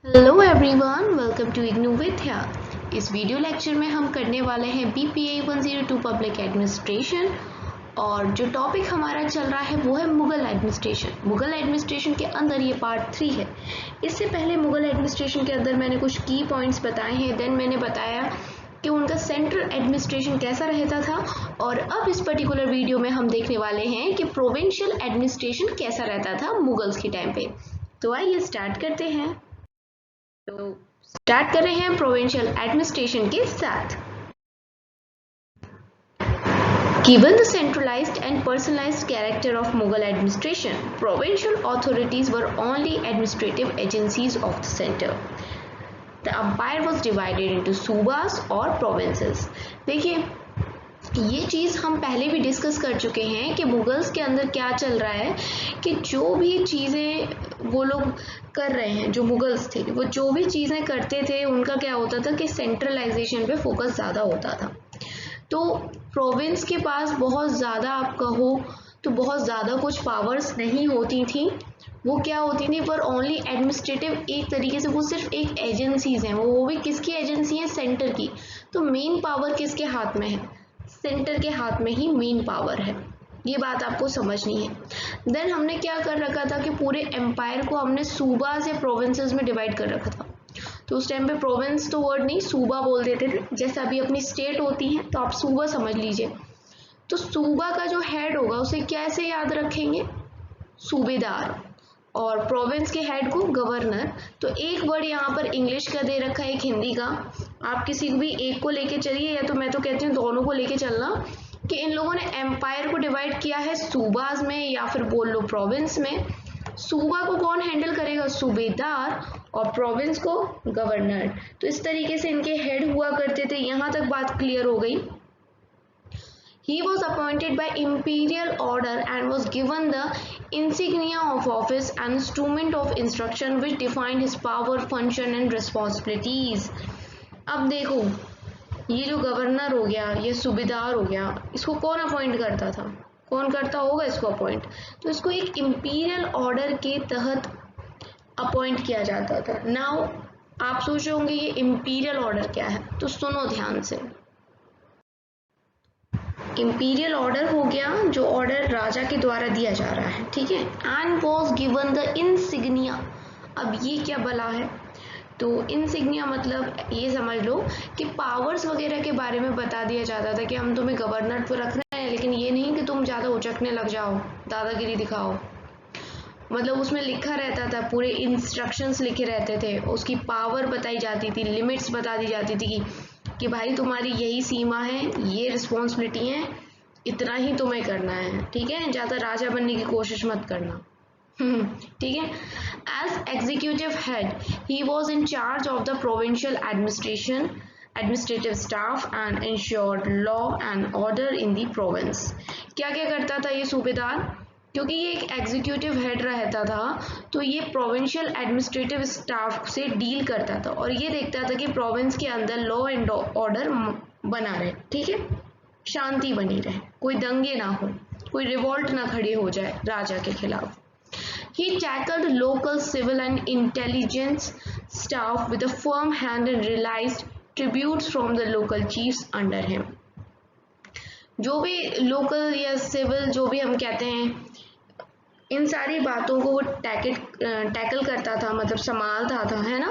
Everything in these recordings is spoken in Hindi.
Hello everyone, welcome to IGNOU Vidya. इस वीडियो लेक्चर में हम करने वाले हैं BPA 102 पब्लिक एडमिनिस्ट्रेशन और जो टॉपिक हमारा चल रहा है वो है मुगल एडमिनिस्ट्रेशन। मुगल एडमिनिस्ट्रेशन के अंदर ये पार्ट 3 है। इससे पहले मुगल एडमिनिस्ट्रेशन के अंदर मैंने कुछ की पॉइंट्स बताए हैं, देन मैंने बताया कि उनका सेंट्रल एडमिनिस्ट्रेशन कैसा रहता था और अब इस पर्टिकुलर वीडियो में हम देखने वाले हैं कि प्रोविंशियल एडमिनिस्ट्रेशन कैसा रहता था मुगल्स के टाइम पे। तो आइए स्टार्ट करते हैं। तो स्टार्ट कर रहे हैं प्रोविंशियल एडमिनिस्ट्रेशन के साथ। Given the centralized and personalized character of Mughal administration, provincial authorities were only administrative agencies of the center. The empire was divided into subas और provinces. देखिए, ये चीज़ हम पहले भी डिस्कस कर चुके हैं कि मुगल्स के अंदर क्या चल रहा है कि जो भी चीज़ें वो लोग कर रहे हैं, जो मुगल्स थे वो जो भी चीज़ें करते थे उनका क्या होता था कि सेंट्रलाइजेशन पे फोकस ज़्यादा होता था। तो प्रोविंस के पास बहुत ज़्यादा आप कहो तो बहुत ज़्यादा कुछ पावर्स नहीं होती थी। वो क्या होती थी पर ओनली एडमिनिस्ट्रेटिव, एक तरीके से वो सिर्फ एक एजेंसीज हैं। वो भी किसकी एजेंसी है? सेंटर की। तो मेन पावर किसके हाथ में है? सेंटर के हाथ में ही मेन पावर है। ये बात आपको समझनी है। देन हमने क्या कर रखा था कि पूरे एम्पायर को हमने सूबास या प्रोविंसेस में डिवाइड कर रखा था। तो उस टाइम पे प्रोविंस तो वर्ड नहीं, सूबा बोल देते थे। जैसे अभी अपनी स्टेट होती है तो आप सूबा समझ लीजिए। तो सूबा का जो हेड होगा उसे कैसे याद रखेंगे? सूबेदार। और प्रोविंस के हेड को गवर्नर। तो एक वर्ड यहाँ पर इंग्लिश का दे रखा है, एक हिंदी का। आप किसी भी एक को लेके चलिए, या तो मैं तो कहती हूँ दोनों को लेके चलना, कि इन लोगों ने एम्पायर को डिवाइड किया है सूबाज में या फिर बोल लो प्रोविंस में। सूबा को कौन हैंडल करेगा? सूबेदार। और प्रोविंस को गवर्नर। तो इस तरीके से इनके हेड हुआ करते थे। यहाँ तक बात क्लियर हो गई। He was appointed by imperial order and was given the insignia of office and instrument of instruction which defined his power, function and responsibilities. अब देखो, ये जो गवर्नर हो गया, ये सूबेदार हो गया, इसको कौन अपॉइंट करता था? कौन करता होगा इसको अपॉइंट? तो इसको एक इंपीरियल ऑर्डर के तहत अपॉइंट किया जाता था। नाउ आप सोच रहे होंगे ये इंपीरियल ऑर्डर क्या है, तो सुनो ध्यान से। इंपीरियल ऑर्डर हो गया जो ऑर्डर राजा के द्वारा दिया जा रहा है, ठीक है। And was given the insignia. अब ये क्या बला है? तो इंसिग्निया मतलब ये समझ लो कि पावर्स वगैरह के बारे में बता दिया जाता था कि हम तुम्हें गवर्नर तो रख रहे हैं, लेकिन ये नहीं कि तुम ज़्यादा उचकने लग जाओ, दादागिरी दिखाओ। मतलब उसमें लिखा रहता था, पूरे इंस्ट्रक्शंस लिखे रहते थे, उसकी पावर बताई जाती थी, लिमिट्स बता दी जाती थी कि भाई तुम्हारी यही सीमा है, ये रिस्पॉन्सिबिलिटी है, इतना ही तुम्हें करना है, ठीक है। ज़्यादा राजा बनने की कोशिश मत करना, ठीक है। As executive head he was in charge of the provincial administration, administrative staff and ensured law and order in the province. क्या क्या करता था ये सूबेदार? क्योंकि ये एक एग्जीक्यूटिव हेड रहता था तो ये प्रोविंशियल एडमिनिस्ट्रेटिव स्टाफ से डील करता था और ये देखता था कि प्रोविंस के अंदर लॉ एंड ऑर्डर बना रहे, ठीक है, शांति बनी रहे, कोई दंगे ना हो, कोई रिवॉल्ट ना खड़ी हो जाए राजा के खिलाफ। He tackled local civil and intelligence staff with a firm hand and realized tributes from the local chiefs under him. जो भी लोकल या सिविल जो भी हम कहते हैं, इन सारी बातों को वो टैकल करता था, मतलब संभालता था, है ना।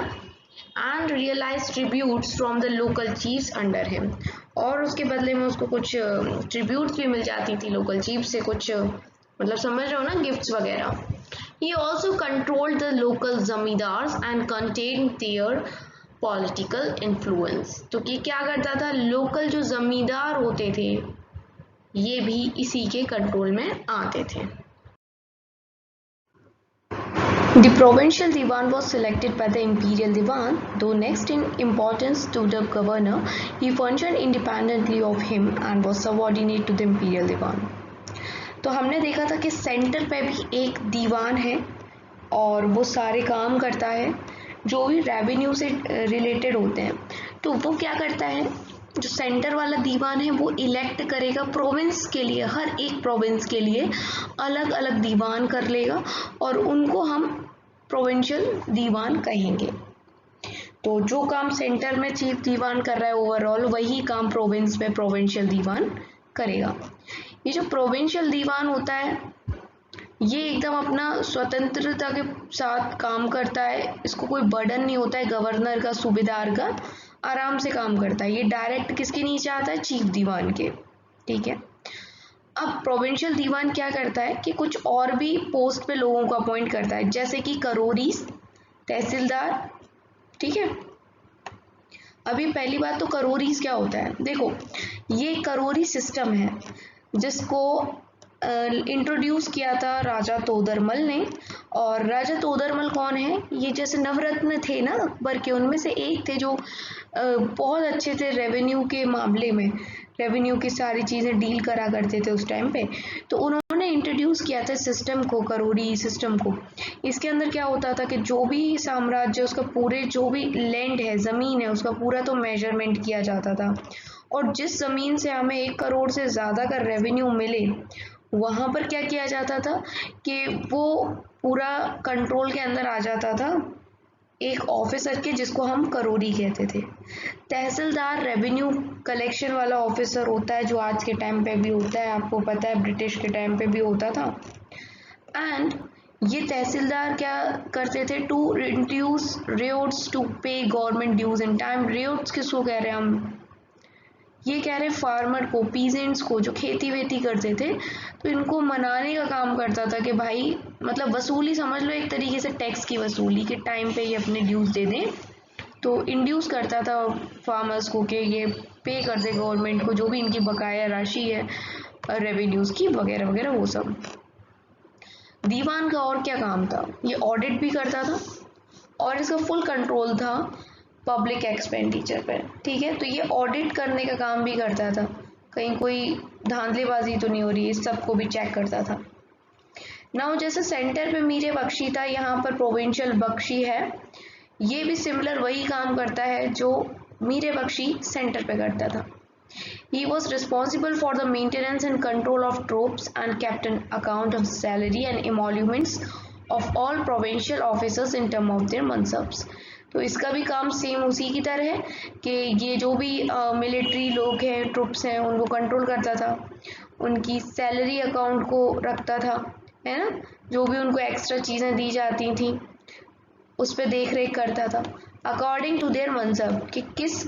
And realize tributes from the local chiefs under him. और उसके बदले में उसको कुछ ट्रिब्यूट्स भी मिल जाती थी लोकल चीफ से, कुछ मतलब समझ रहे हो ना, गिफ्ट्स वगैरह। He also controlled the local zamindars and contained there political influence. तो ये क्या करता था? लोकल जो जमींदार होते थे ये भी इसी के कंट्रोल में आते थे। The provincial diwan was selected by the imperial diwan, though next in importance to the governor, he functioned independently of him and was subordinate to the imperial diwan. तो हमने देखा था कि सेंटर पे भी एक दीवान है और वो सारे काम करता है जो भी रेवेन्यू से रिलेटेड होते हैं। तो वो क्या करता है, जो सेंटर वाला दीवान है वो इलेक्ट करेगा प्रोविंस के लिए, हर एक प्रोविंस के लिए अलग अलग दीवान कर लेगा और उनको हम प्रोविंशियल दीवान कहेंगे। तो जो काम सेंटर में चीफ दीवान कर रहा है ओवरऑल, वही काम प्रोविंस में प्रोविंशियल दीवान करेगा। ये जो प्रोविंशियल दीवान होता है ये एकदम अपना स्वतंत्रता के साथ काम करता है, इसको कोई बर्डन नहीं होता है गवर्नर का, सूबेदार का, आराम से काम करता है। ये डायरेक्ट किसके नीचे आता है? चीफ दीवान के। ठीक है, अब प्रोविंशियल दीवान क्या करता है कि कुछ और भी पोस्ट पे लोगों को अपॉइंट करता है, जैसे कि करोरीस, तहसीलदार। ठीक है, अभी पहली बात तो करोरीस क्या होता है, देखो ये करोरी सिस्टम है जिसको इंट्रोड्यूस किया था राजा तोदरमल ने। और राजा तोदरमल कौन है? ये जैसे नवरत्न थे ना अकबर के, उनमें से एक थे जो बहुत अच्छे थे रेवेन्यू के मामले में, रेवेन्यू की सारी चीज़ें डील करा करते थे उस टाइम पे। तो उन्होंने इंट्रोड्यूस किया था सिस्टम को, करोरी सिस्टम को। इसके अंदर क्या होता था कि जो भी साम्राज्य, उसका पूरे जो भी लैंड है, ज़मीन है, उसका पूरा तो मेजरमेंट किया जाता था। और जिस ज़मीन से हमें 1 करोड़ से ज़्यादा का रेवेन्यू मिले, वहाँ पर क्या किया जाता था कि वो पूरा कंट्रोल के अंदर आ जाता था एक ऑफिसर के, जिसको हम करोरी कहते थे। तहसीलदार रेवेन्यू कलेक्शन वाला ऑफिसर होता है, जो आज के टाइम पे भी होता है, आपको पता है ब्रिटिश के टाइम पे भी होता था। एंड ये तहसीलदार क्या करते थे? टू रिड्यूस रियोट्स टू पे गवर्नमेंट ड्यूज इन टाइम। रियोट्स किसको कह रहे हैं हम? ये कह रहे हैं फार्मर को, पीजेंट्स को, जो खेती वेती करते थे। तो इनको मनाने का काम करता था कि भाई, मतलब वसूली समझ लो एक तरीके से, टैक्स की वसूली के टाइम पे ये अपने ड्यूज दे दें। तो इंड्यूस करता था फार्मर्स को कि ये पे कर दे गवर्नमेंट को जो भी इनकी बकाया राशि है रेवेन्यूज़ की, वगैरह वगैरह वो सब। दीवान का और क्या काम था? ये ऑडिट भी करता था और इसका फुल कंट्रोल था पब्लिक एक्सपेंडिचर पर। ठीक है, तो ये ऑडिट करने का काम भी करता था, कहीं कोई धांधलीबाजी तो नहीं हो रही, इस सबको भी चेक करता था। नाउ जैसे सेंटर पे मीरे बख्शी था, यहाँ पर प्रोविंशियल बख्शी है। ये भी सिमिलर वही काम करता है जो मीरे बख्शी सेंटर पे करता था। He was responsible for the maintenance and control of troops and kept an account of salary and emoluments of all provincial officers in term of their mansabs। तो इसका भी काम सेम उसी की तरह है कि ये जो भी मिलिट्री लोग हैं, ट्रुप्स हैं, उनको कंट्रोल करता था, उनकी सैलरी अकाउंट को रखता था, है ना, जो भी उनको एक्स्ट्रा चीज़ें दी जाती थी उस पर देख रेख करता था। अकॉर्डिंग टू देयर मनसब, कि किस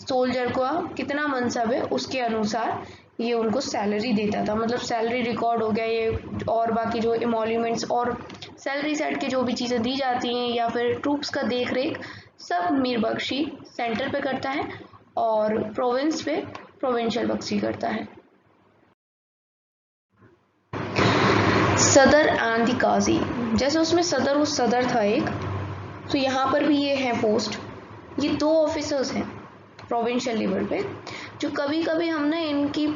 सोल्जर को कितना मनसब है उसके अनुसार ये उनको सैलरी देता था। मतलब सैलरी रिकॉर्ड हो गया ये, और बाकी जो इमोल्यूमेंट्स और सैलरी सेट की जो भी चीज़ें दी जाती हैं या फिर ट्रूप्स का देख रेख, सब मीर बख्शी सेंटर पे करता है और प्रोविंस पे प्रोविंशियल बख्शी करता है। सदर एंड द काजी, जैसे उसमें सदर, वो सदर था एक, तो यहाँ पर भी ये है पोस्ट। ये 2 ऑफिसर्स हैं प्रोविंशियल लेवल पे, जो कभी कभी हम ना इनकी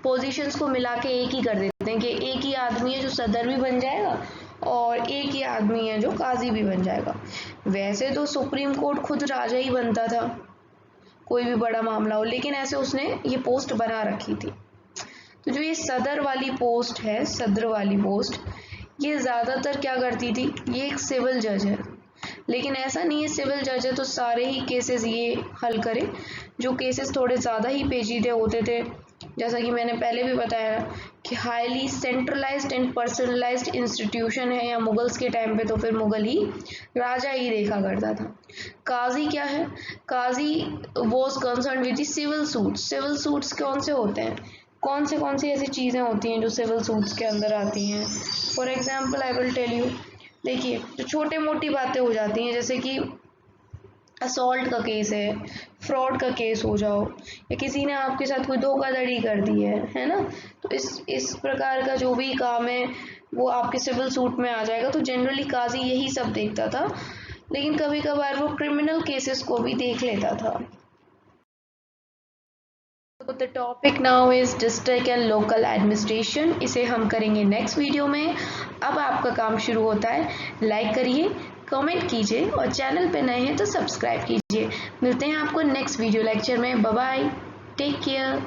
पोजीशंस को मिला के एक ही कर देते हैं कि एक ही आदमी है जो सदर भी बन जाएगा और एक ही आदमी है जो काजी भी बन जाएगा। वैसे तो सुप्रीम कोर्ट खुद राजा ही बनता था कोई भी बड़ा मामला हो, लेकिन ऐसे उसने ये पोस्ट बना रखी थी। तो जो ये सदर वाली पोस्ट है, सदर वाली पोस्ट, ये ज़्यादातर क्या करती थी, ये एक सिविल जज है, लेकिन ऐसा नहीं है सिविल जज है तो सारे ही केसेस ये हल करे। जो केसेस थोड़े ज़्यादा ही पेचीदे होते थे, जैसा कि मैंने पहले भी बताया कि highly centralised and personalised institution है, या मुगल्स के टाइम पे तो फिर मुगल ही राजा ही देखा करता था। काजी क्या है? Qazi was concern with the civil suits. Civil suits कौन से होते हैं, कौन सी ऐसी चीज़ें होती हैं जो सिविल सूट्स के अंदर आती हैं? For example I will tell you, देखिए जो छोटे मोटी बातें हो जाती हैं, जैसे कि असॉल्ट का केस है, फ्रॉड का केस हो जाओ, या किसी ने आपके साथ कोई धोखाधड़ी कर दी है ना, तो इस प्रकार का जो भी काम है वो आपके सिविल सूट में आ जाएगा। तो जनरली काजी यही सब देखता था, लेकिन कभी कभार वो क्रिमिनल केसेस को भी देख लेता था। तो the topic now is district and local administration. इसे हम करेंगे नेक्स्ट वीडियो में। अब आपका काम शुरू होता है, लाइक करिए, कमेंट कीजिए और चैनल पे नए हैं तो सब्सक्राइब कीजिए। मिलते हैं आपको नेक्स्ट वीडियो लेक्चर में। Bye bye, take care.